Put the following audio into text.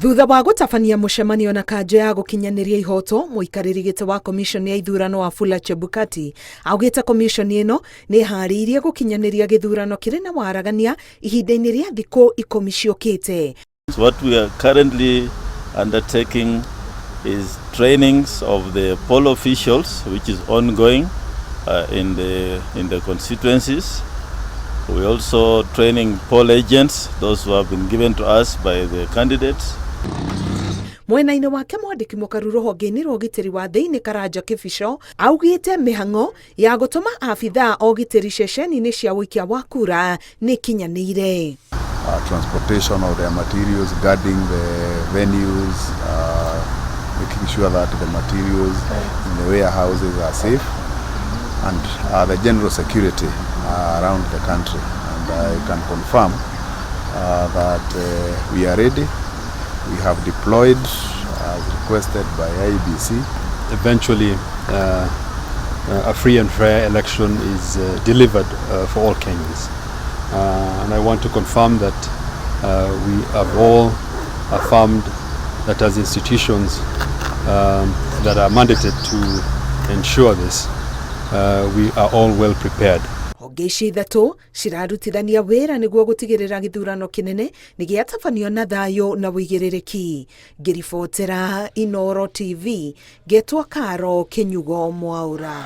Thutha wa gũtabania mũcemanio na kanja ya gũkinyanĩria ihoto, mũikarĩri gĩtĩ wa komishoni ya ithurano wa Fula Chebukati augĩte komishoni ĩno nĩ ĩharĩirie gũkinyanĩria gĩthurano kĩrĩ na waragania ihinda-inĩ rĩa thikũ 10 ciũkĩte. What we are currently undertaking is trainings of the poll officials, which is ongoing in the constituencies. We also training poll agents, those who have been given to us by the candidates. Mwena-inĩ wake mwandĩki mũkaru rũhonge-inĩ rwa ũgitĩri wa thĩinĩ Karanja Kĩbico augĩte mĩhang'o ya gũtũma abithaa o ũgitĩri ceceni-inĩ cia ũikia wa kura nĩ kinyanĩire. Transportation of their materials, guarding the venues, making sure that the materials in the warehouses are safe, and the general security around the country. And I can confirm that we are ready. We have deployed as requested by IEBC. Eventually, a free and fair election is delivered for all Kenyans. And I want to confirm that we have all affirmed that as institutions that are mandated to ensure this, we are all well prepared. Honge ici ithatũ cirarutithania wĩra nĩguo gũtigĩrĩra gĩthurano kĩnene nĩ gĩatabanio na thayũ na wĩigĩrĩrĩki. Ngĩribotera Inooro TV, ngetwo Karo Kĩnyugo Mwaũra.